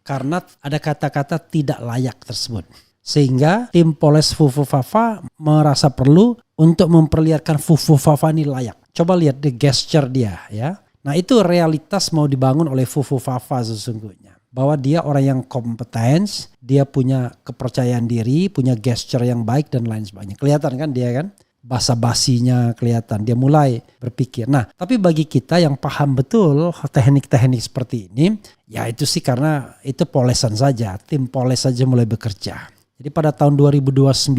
karena ada kata-kata tidak layak tersebut. Sehingga tim Polres Fufufafa merasa perlu untuk memperlihatkan Fufufafa ini layak. Coba lihat the gesture dia ya. Nah itu realitas mau dibangun oleh Fufufafa sesungguhnya. Bahwa dia orang yang kompeten, dia punya kepercayaan diri, punya gesture yang baik dan lain sebagainya. Kelihatan kan dia kan? Basa-basinya kelihatan, dia mulai berpikir. Nah tapi bagi kita yang paham betul teknik-teknik seperti ini, ya itu sih karena itu polesan saja, tim poles saja mulai bekerja. Jadi pada tahun 2029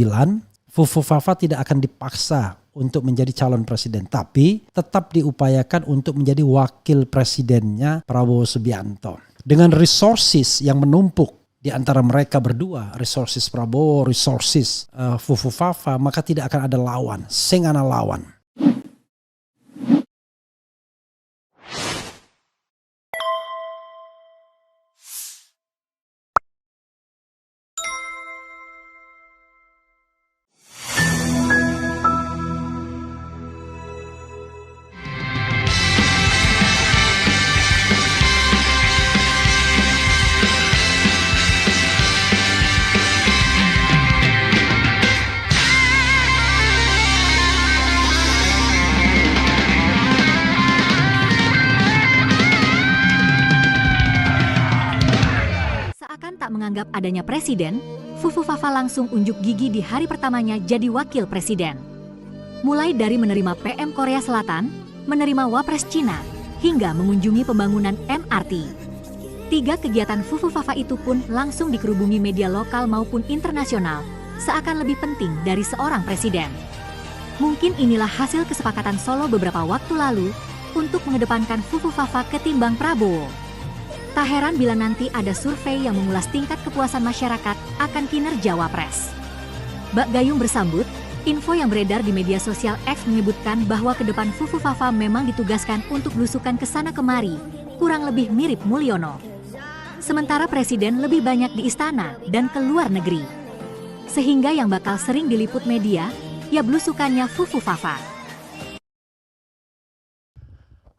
Fufufafa tidak akan dipaksa untuk menjadi calon presiden, tapi tetap diupayakan untuk menjadi wakil presidennya Prabowo Subianto. Dengan resources yang menumpuk di antara mereka berdua, resources Prabowo, resources Fufufafa, maka tidak akan ada lawan, sing ana lawan. Tak menganggap adanya presiden, Fufufafa langsung unjuk gigi di hari pertamanya jadi wakil presiden. Mulai dari menerima PM Korea Selatan, menerima Wapres Cina, hingga mengunjungi pembangunan MRT. 3 kegiatan Fufufafa itu pun langsung dikerubungi media lokal maupun internasional, seakan lebih penting dari seorang presiden. Mungkin inilah hasil kesepakatan Solo beberapa waktu lalu untuk mengedepankan Fufufafa ketimbang Prabowo. Tak heran bila nanti ada survei yang mengulas tingkat kepuasan masyarakat akan kinerja Wapres. Bak Gayung bersambut, info yang beredar di media sosial X menyebutkan bahwa ke depan Fufufafa memang ditugaskan untuk belusukan ke sana kemari, kurang lebih mirip Mulyono. Sementara presiden lebih banyak di istana dan ke luar negeri. Sehingga yang bakal sering diliput media, ya belusukannya Fufufafa.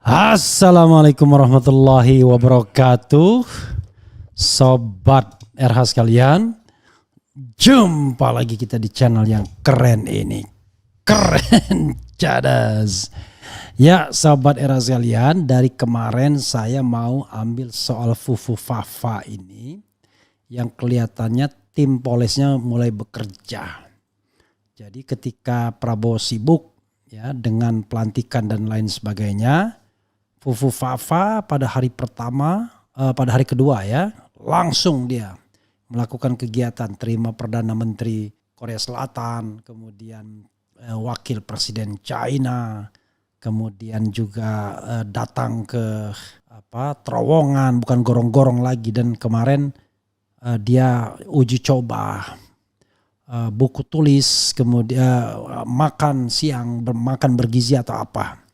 Assalamualaikum warahmatullahi wabarakatuh. Sobat RH sekalian, jumpa lagi kita di channel yang keren ini. Keren cadas. Ya sobat RH sekalian, dari kemarin saya mau ambil soal Fufufafa ini yang kelihatannya tim polesnya mulai bekerja. Jadi ketika Prabowo sibuk ya dengan pelantikan dan lain sebagainya, Fufufafa pada hari pertama, pada hari kedua ya, langsung dia melakukan kegiatan terima Perdana Menteri Korea Selatan, kemudian Wakil Presiden China, kemudian juga datang ke terowongan, bukan gorong-gorong lagi, dan kemarin dia uji coba buku tulis, kemudian makan siang, makan bergizi atau apa.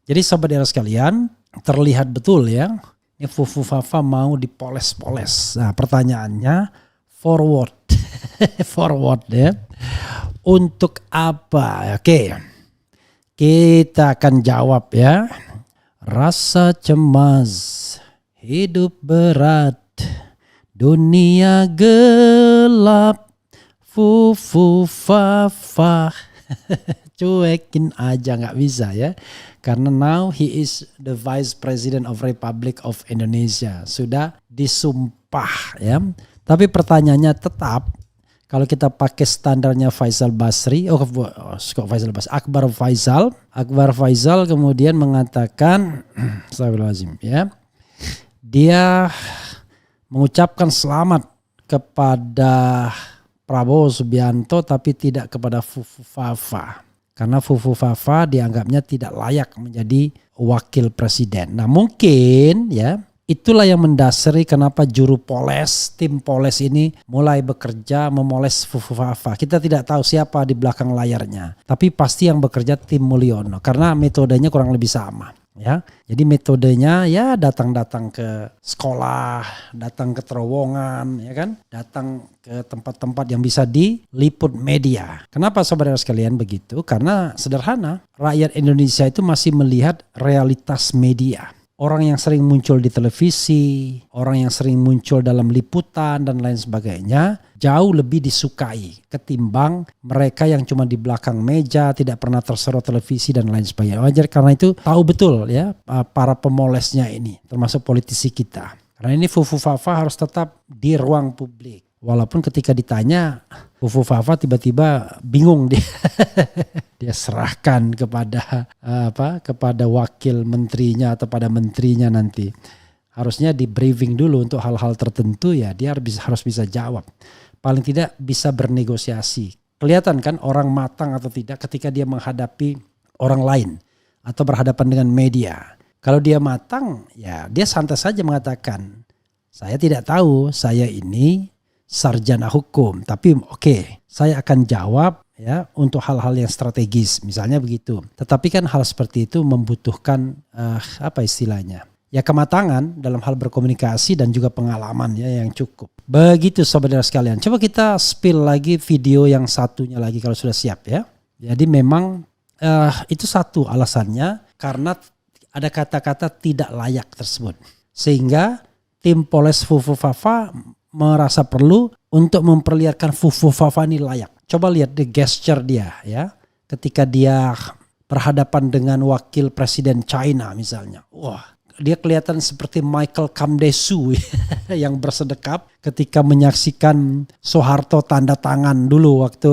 Jadi sobat daerah sekalian, terlihat betul ya, ini Fufufafa mau dipoles-poles. Nah pertanyaannya, forward, forward ya, untuk apa? Oke, kita akan jawab ya. Rasa cemas, hidup berat, dunia gelap, Fufufafa. Cuekin aja, nggak bisa ya. Karena now he is the Vice President of Republic of Indonesia. Sudah disumpah ya. Tapi pertanyaannya tetap, kalau kita pakai standarnya Faisal Basri, kok Faisal Basri, Akbar Faisal kemudian mengatakan, astagfirullahaladzim ya, dia mengucapkan selamat kepada Prabowo Subianto tapi tidak kepada Fufufafa. Karena Fufufafa dianggapnya tidak layak menjadi wakil presiden. Nah mungkin ya itulah yang mendasari kenapa juru poles, tim poles ini mulai bekerja memoles Fufufafa. Kita tidak tahu siapa di belakang layarnya. Tapi pasti yang bekerja tim Mulyono. Karena metodenya kurang lebih sama. Ya, jadi metodenya ya datang-datang ke sekolah, datang ke terowongan, ya kan, datang ke tempat-tempat yang bisa diliput media. Kenapa saudara sekalian begitu? Karena sederhana, rakyat Indonesia itu masih melihat realitas media. orang yang sering muncul di televisi, orang yang sering muncul dalam liputan dan lain sebagainya jauh lebih disukai ketimbang mereka yang cuma di belakang meja, tidak pernah tersorot televisi dan lain sebagainya. Wajar karena itu tahu betul ya para pemolesnya ini, termasuk politisi kita. Karena ini Fufu Fafa harus tetap di ruang publik. Walaupun ketika ditanya, Fufu Fafa tiba-tiba bingung dia. Dia serahkan kepada wakil menterinya atau pada menterinya nanti. Harusnya di briefing dulu untuk hal-hal tertentu ya dia harus bisa jawab. Paling tidak bisa bernegosiasi. Kelihatan kan orang matang atau tidak ketika dia menghadapi orang lain atau berhadapan dengan media. Kalau dia matang ya dia santai saja mengatakan, saya tidak tahu, saya ini sarjana hukum, tapi oke, saya akan jawab ya untuk hal-hal yang strategis, misalnya begitu. Tetapi kan hal seperti itu membutuhkan istilahnya? Ya kematangan dalam hal berkomunikasi dan juga pengalaman ya yang cukup. Begitu saudara sekalian. Coba kita spill lagi video yang satunya lagi kalau sudah siap ya. Jadi memang itu satu alasannya karena ada kata-kata tidak layak tersebut. Sehingga tim Poles Fufu Fafa merasa perlu untuk memperlihatkan Fufu Fafa ini layak. Coba lihat the gesture dia ya. Ketika dia berhadapan dengan wakil presiden China misalnya. Wah, dia kelihatan seperti Michael Kamdesu yang bersedekap ketika menyaksikan Soeharto tanda tangan dulu waktu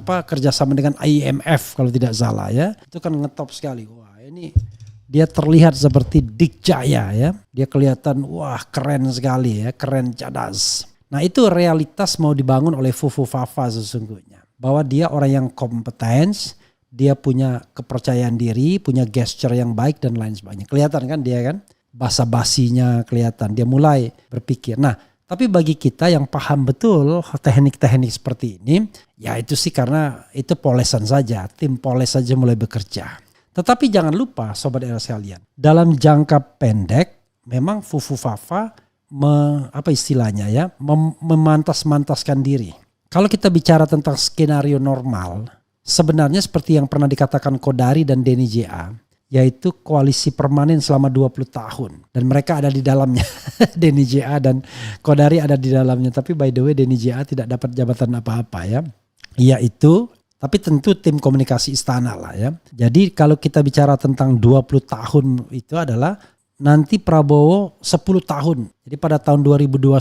kerjasama dengan IMF kalau tidak salah ya. Itu kan ngetop sekali. Wah, ini dia terlihat seperti Dick Jaya ya. Dia kelihatan wah keren sekali ya, keren cadas. Nah itu realitas mau dibangun oleh Fufu Fafa sesungguhnya. Bahwa dia orang yang kompeten, dia punya kepercayaan diri, punya gesture yang baik dan lain sebagainya. Kelihatan kan dia kan, basa-basinya kelihatan. Dia mulai berpikir. Nah tapi bagi kita yang paham betul teknik-teknik seperti ini, ya itu sih karena itu polesan saja. Tim poles saja mulai bekerja. Tetapi jangan lupa sobat era sekalian, dalam jangka pendek memang Fufu Fafa memantas-mantaskan diri. Kalau kita bicara tentang skenario normal, sebenarnya seperti yang pernah dikatakan Kodari dan Denny JA, yaitu koalisi permanen selama 20 tahun. Dan mereka ada di dalamnya, Denny JA dan Kodari ada di dalamnya. Tapi by the way Denny JA tidak dapat jabatan apa-apa ya. Yaitu tapi tentu tim komunikasi istana lah ya. Jadi kalau kita bicara tentang 20 tahun itu adalah nanti Prabowo 10 tahun. Jadi pada tahun 2029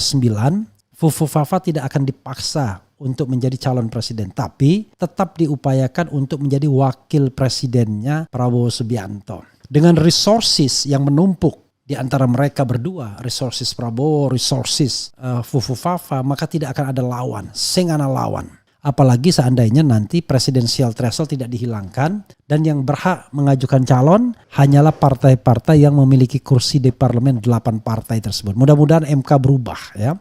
Fufu Fafa tidak akan dipaksa untuk menjadi calon presiden. Tapi tetap diupayakan untuk menjadi wakil presidennya Prabowo Subianto. Dengan resources yang menumpuk di antara mereka berdua. Resources Prabowo, resources Fufu Fafa. Maka tidak akan ada lawan. Sing ana lawan. Apalagi seandainya nanti presidensial threshold tidak dihilangkan dan yang berhak mengajukan calon hanyalah partai-partai yang memiliki kursi di parlemen 8 partai tersebut. Mudah-mudahan MK berubah ya.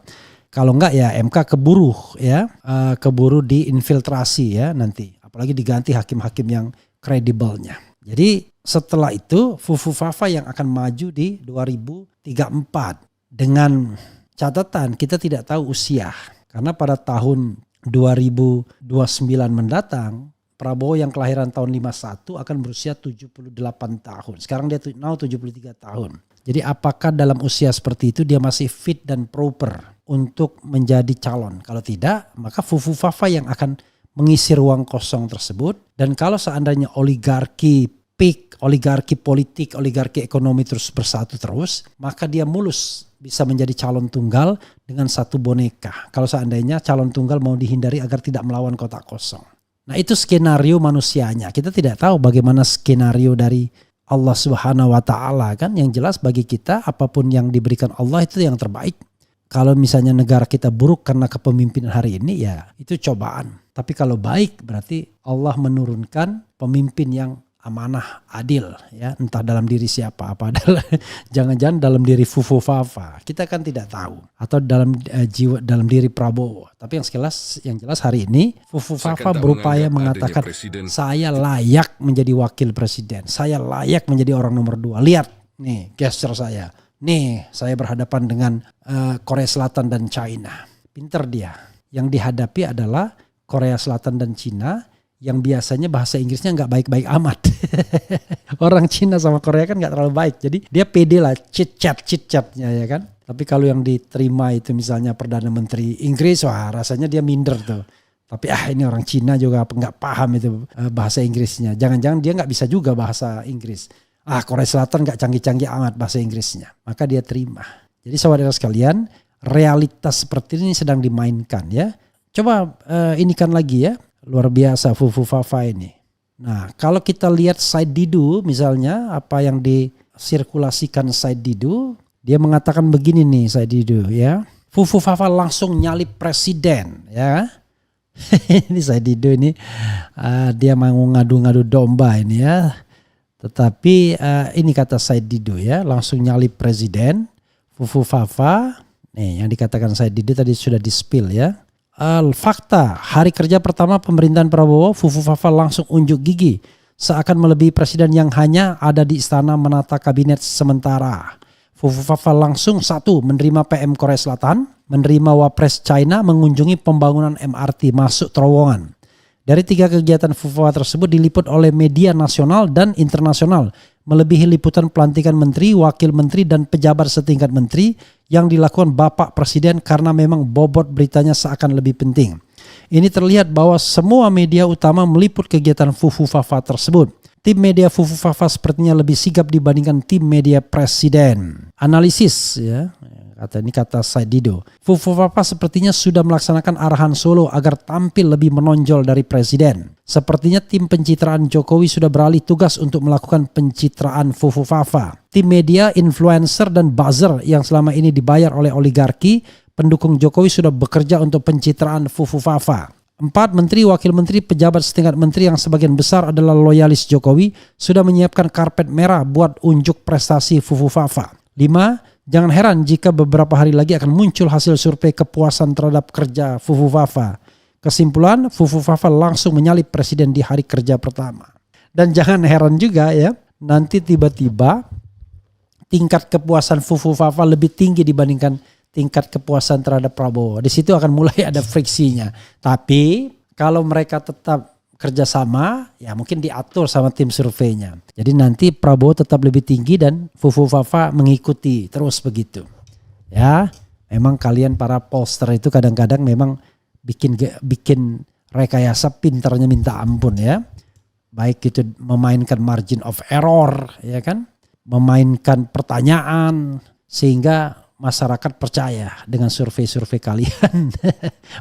Kalau enggak ya MK keburu ya, keburu diinfiltrasi ya nanti. Apalagi diganti hakim-hakim yang kredibelnya. Jadi setelah itu Fufu Fafa yang akan maju di 2034 dengan catatan kita tidak tahu usia. Karena pada tahun 2029 mendatang Prabowo yang kelahiran tahun 51 akan berusia 78 tahun. Sekarang dia 73 tahun. Jadi apakah dalam usia seperti itu dia masih fit dan proper untuk menjadi calon? Kalau tidak maka Fufu Fafa yang akan mengisi ruang kosong tersebut. Dan kalau seandainya oligarki peak, oligarki politik, oligarki ekonomi terus bersatu terus, maka dia mulus bisa menjadi calon tunggal dengan satu boneka. Kalau seandainya calon tunggal mau dihindari agar tidak melawan kotak kosong. Nah itu skenario manusianya. Kita tidak tahu bagaimana skenario dari Allah Subhanahu wa Ta'ala kan. Yang jelas bagi kita apapun yang diberikan Allah itu yang terbaik. Kalau misalnya negara kita buruk karena kepemimpinan hari ini ya itu cobaan. Tapi kalau baik berarti Allah menurunkan pemimpin yang amanah, adil ya, entah dalam diri siapa, apa adalah jangan-jangan dalam diri Fufu Fafa, kita kan tidak tahu, atau dalam jiwa dalam diri Prabowo. Tapi yang jelas hari ini Fufu Fafa berupaya mengatakan saya layak menjadi wakil presiden, saya layak menjadi orang nomor 2. Lihat nih gesture saya, nih saya berhadapan dengan Korea Selatan dan China. Pinter dia. Yang dihadapi adalah Korea Selatan dan China yang biasanya bahasa Inggrisnya nggak baik-baik amat. Orang Cina sama Korea kan nggak terlalu baik, jadi dia pede lah chit-chatnya ya kan. Tapi kalau yang diterima itu misalnya Perdana Menteri Inggris, wah rasanya dia minder tuh. Tapi ini orang Cina juga nggak paham itu bahasa Inggrisnya. Jangan-jangan dia nggak bisa juga bahasa Inggris. Korea Selatan nggak canggih-canggih amat bahasa Inggrisnya. Maka dia terima. Jadi saudara sekalian, realitas seperti ini sedang dimainkan ya. Coba inikan lagi ya. Luar biasa Fufu Fafa ini. Nah kalau kita lihat Said Didu misalnya, apa yang disirkulasikan Said Didu. Dia mengatakan begini nih Said Didu ya. Fufu Fafa langsung nyalip presiden ya. Ini Said Didu ini dia mau ngadu-ngadu domba ini ya. Tetapi ini kata Said Didu ya, langsung nyalip presiden. Fufu Fafa nih yang dikatakan Said Didu tadi sudah di-spill ya. Fakta, hari kerja pertama pemerintahan Prabowo, Fufu Fafa langsung unjuk gigi. Seakan melebihi presiden yang hanya ada di istana menata kabinet sementara. Fufu Fafa langsung menerima PM Korea Selatan, menerima Wapres China, mengunjungi pembangunan MRT masuk terowongan. Dari 3 kegiatan Fufu Fafa tersebut diliput oleh media nasional dan internasional, melebihi liputan pelantikan menteri, wakil menteri dan pejabat setingkat menteri yang dilakukan Bapak Presiden karena memang bobot beritanya seakan lebih penting. Ini terlihat bahwa semua media utama meliput kegiatan Fufu Fafa tersebut. Tim media Fufu Fafa sepertinya lebih sigap dibandingkan tim media presiden. Analisis ya, kata Said Didu. Fufu Fafa sepertinya sudah melaksanakan arahan Solo agar tampil lebih menonjol dari presiden. Sepertinya tim pencitraan Jokowi sudah beralih tugas untuk melakukan pencitraan Fufu Fafa. Tim media, influencer dan buzzer yang selama ini dibayar oleh oligarki pendukung Jokowi sudah bekerja untuk pencitraan Fufu Fafa. 4 menteri, wakil menteri, pejabat setingkat menteri yang sebagian besar adalah loyalis Jokowi sudah menyiapkan karpet merah buat unjuk prestasi Fufu Fafa. 5. Jangan heran jika beberapa hari lagi akan muncul hasil survei kepuasan terhadap kerja Fufu Fafa. Kesimpulan, Fufu Fafa langsung menyalip presiden di hari kerja pertama. Dan jangan heran juga ya, nanti tiba-tiba tingkat kepuasan Fufu Fafa lebih tinggi dibandingkan tingkat kepuasan terhadap Prabowo. Di situ akan mulai ada friksinya. Tapi kalau mereka tetap kerjasama, ya mungkin diatur sama tim surveinya. Jadi nanti Prabowo tetap lebih tinggi dan Fufu Fafa mengikuti terus begitu. Ya, memang kalian para pollster itu kadang-kadang memang bikin rekayasa pintarnya minta ampun ya. Baik itu memainkan margin of error, ya kan, memainkan pertanyaan sehingga masyarakat percaya dengan survei-survei kalian.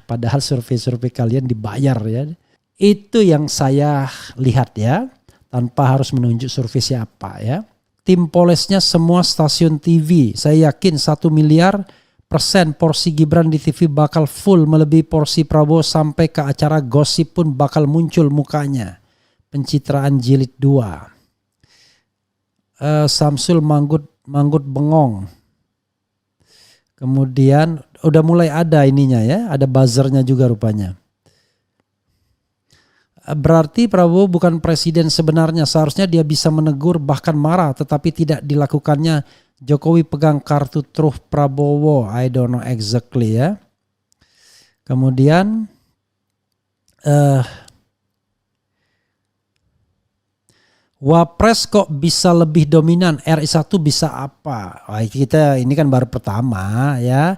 Padahal survei-survei kalian dibayar ya. Itu yang saya lihat ya, tanpa harus menunjuk survei siapa ya. Tim polesnya semua stasiun TV. Saya yakin 1 miliar % porsi Gibran di TV bakal full melebihi porsi Prabowo sampai ke acara gosip pun bakal muncul mukanya. Pencitraan jilid 2. Samsul Manggut Bengong. Kemudian udah mulai ada ininya ya, ada buzzernya juga rupanya. Berarti Prabowo bukan presiden sebenarnya, seharusnya dia bisa menegur bahkan marah, tetapi tidak dilakukannya. Jokowi pegang kartu truf Prabowo, I don't know exactly ya. Kemudian Wapres kok bisa lebih dominan, RI1 bisa apa? Kita ini kan baru pertama ya.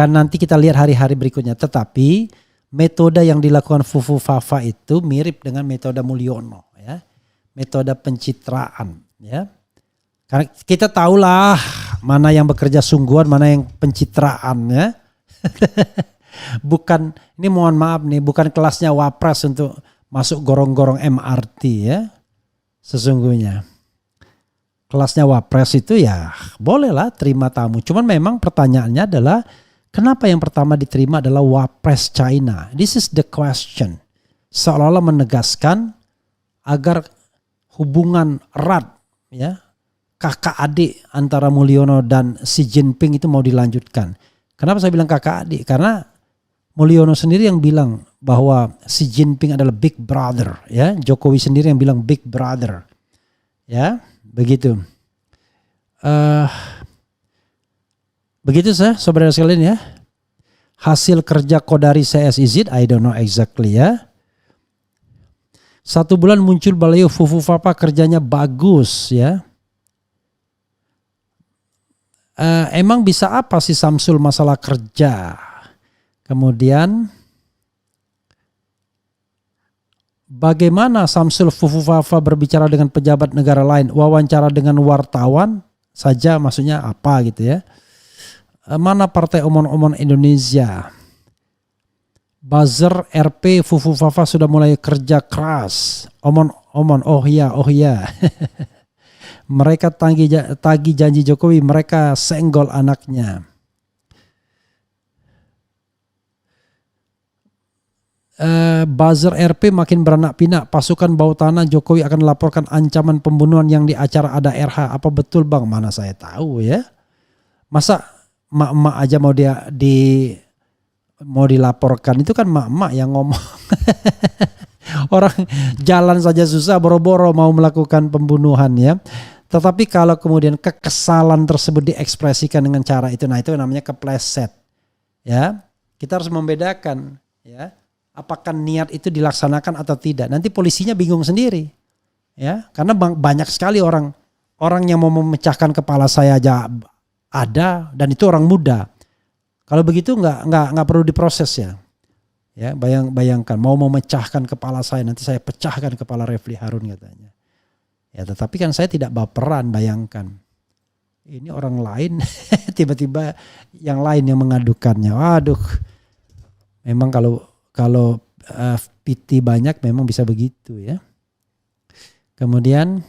Nanti kita lihat hari-hari berikutnya. Tetapi metode yang dilakukan Fufu Fafa itu mirip dengan metode Mulyono ya. Metode pencitraan ya. Karena kita tahulah mana yang bekerja sungguhan, mana yang pencitraan ya. Bukan, ini mohon maaf nih, bukan kelasnya Wapres untuk masuk gorong-gorong MRT ya. Sesungguhnya kelasnya Wapres itu ya bolehlah terima tamu. Cuman memang pertanyaannya adalah kenapa yang pertama diterima adalah Wapres China? This is the question. Seolah-olah menegaskan agar hubungan erat ya, kakak adik antara Mulyono dan Xi Jinping itu mau dilanjutkan. Kenapa saya bilang kakak adik? Karena Mulyono sendiri yang bilang bahwa Xi Jinping adalah big brother ya. Jokowi sendiri yang bilang big brother. Ya, begitu. Begitu saudara sekalian ya. Hasil kerja Kodari CS is it? I don't know exactly ya. 1 bulan muncul baliho Fufu Fafa kerjanya bagus ya. Emang bisa apa sih Samsul masalah kerja? Kemudian bagaimana Samsul Fufu Fafa berbicara dengan pejabat negara lain? Wawancara dengan wartawan saja maksudnya apa gitu ya? Mana partai omon-omon Indonesia? Buzzer RP Fufu Fafa sudah mulai kerja keras. Omon-omon, oh iya. Mereka tagih janji Jokowi, mereka senggol anaknya. Buzzer RP makin beranak pinak, pasukan bawah tanah Jokowi akan melaporkan ancaman pembunuhan yang di acara ada RH. Apa betul bang? Mana saya tahu ya. Masa emak-emak aja mau dilaporkan, itu kan emak-emak yang ngomong. Orang jalan saja susah, boro-boro mau melakukan pembunuhan ya. Tetapi kalau kemudian kekesalan tersebut diekspresikan dengan cara itu, nah itu namanya kepleset. Ya, kita harus membedakan ya, apakah niat itu dilaksanakan atau tidak. Nanti polisinya bingung sendiri. Ya, karena banyak sekali orang yang mau memecahkan kepala saya aja ada, dan itu orang muda. Kalau begitu nggak perlu diproses ya. Ya, bayangkan mau memecahkan kepala saya, nanti saya pecahkan kepala Refli Harun katanya. Ya, tetapi kan saya tidak baperan, bayangkan. Ini orang lain tiba-tiba yang lain yang mengadukannya. Waduh. Memang kalau PT banyak memang bisa begitu ya. Kemudian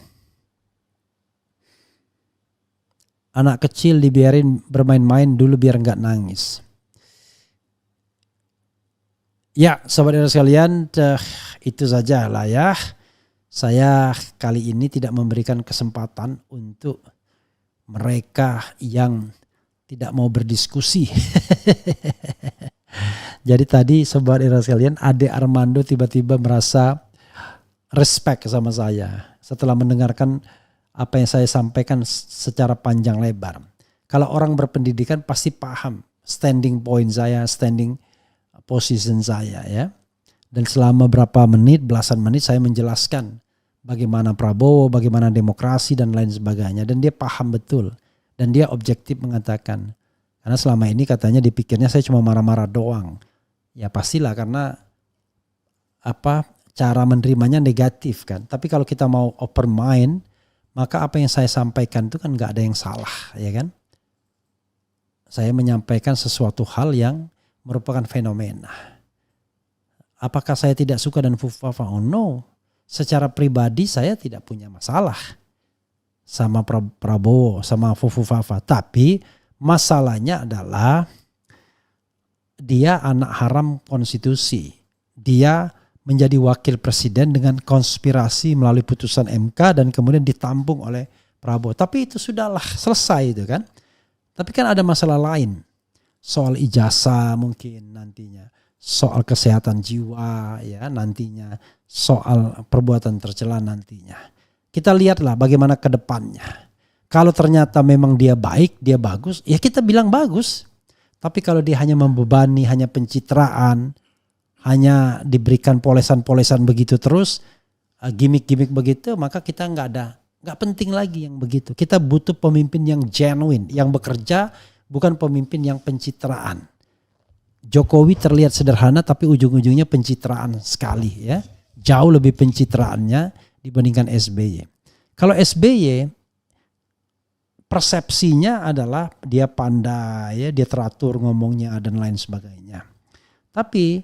anak kecil dibiarin bermain-main dulu biar enggak nangis. Ya, sahabat sekalian, itu saja lah ya. Saya kali ini tidak memberikan kesempatan untuk mereka yang tidak mau berdiskusi. Jadi tadi sobat era sekalian, Ade Armando tiba-tiba merasa respect sama saya setelah mendengarkan apa yang saya sampaikan secara panjang lebar. Kalau orang berpendidikan pasti paham standing point saya, standing position saya ya. Dan selama berapa menit, belasan menit saya menjelaskan bagaimana Prabowo, bagaimana demokrasi dan lain sebagainya. Dan dia paham betul. Dan dia objektif mengatakan. Karena selama ini katanya dipikirnya saya cuma marah-marah doang. Ya pastilah karena cara menerimanya negatif kan. Tapi kalau kita mau open mind, maka apa yang saya sampaikan itu kan gak ada yang salah ya kan. Saya menyampaikan sesuatu hal yang merupakan fenomena. Apakah saya tidak suka dan Fufu Fafa? Oh no. Secara pribadi saya tidak punya masalah sama Prabowo, sama Fufu Fafa. Tapi masalahnya adalah dia anak haram konstitusi. Dia menjadi wakil presiden dengan konspirasi melalui putusan MK dan kemudian ditampung oleh Prabowo. Tapi itu sudahlah selesai itu kan. Tapi kan ada masalah lain. Soal ijazah mungkin nantinya. Soal kesehatan jiwa ya nantinya, soal perbuatan tercela nantinya. Kita lihatlah bagaimana ke depannya. Kalau ternyata memang dia baik, dia bagus, ya kita bilang bagus. Tapi kalau dia hanya membebani, hanya pencitraan, hanya diberikan polesan-polesan begitu terus, gimmick-gimmick begitu, maka kita nggak penting lagi yang begitu. Kita butuh pemimpin yang genuine, yang bekerja, bukan pemimpin yang pencitraan. Jokowi terlihat sederhana tapi ujung-ujungnya pencitraan sekali ya. Jauh lebih pencitraannya dibandingkan SBY. Kalau SBY persepsinya adalah dia pandai ya, dia teratur ngomongnya dan lain sebagainya. Tapi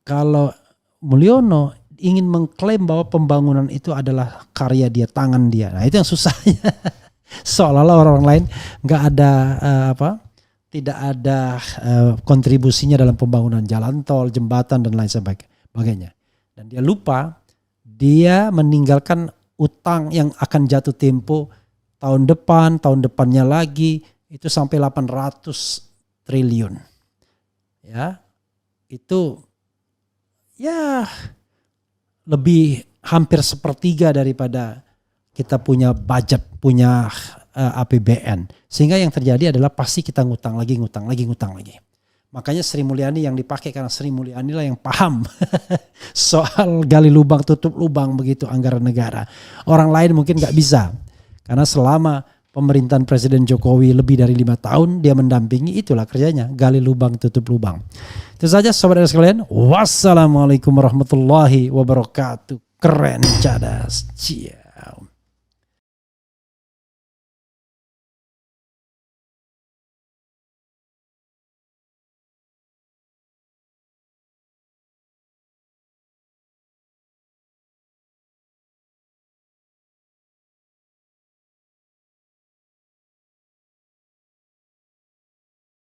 kalau Mulyono ingin mengklaim bahwa pembangunan itu adalah karya dia, tangan dia. Nah itu yang susahnya. Seolah-olah orang lain nggak ada tidak ada kontribusinya dalam pembangunan jalan tol, jembatan dan lain sebagainya. Dan dia lupa dia meninggalkan utang yang akan jatuh tempo tahun depannya lagi itu sampai 800 triliun. Ya. Itu ya lebih hampir sepertiga daripada kita punya budget, punya APBN. Sehingga yang terjadi adalah pasti kita ngutang lagi. Makanya Sri Mulyani yang dipakai karena Sri Mulyani lah yang paham soal gali lubang tutup lubang begitu anggaran negara. Orang lain mungkin nggak bisa. Karena selama pemerintahan Presiden Jokowi lebih dari 5 tahun dia mendampingi, itulah kerjanya, gali lubang tutup lubang. Itu saja saudara sekalian. Wassalamualaikum warahmatullahi wabarakatuh. Keren, cadas. Ciao.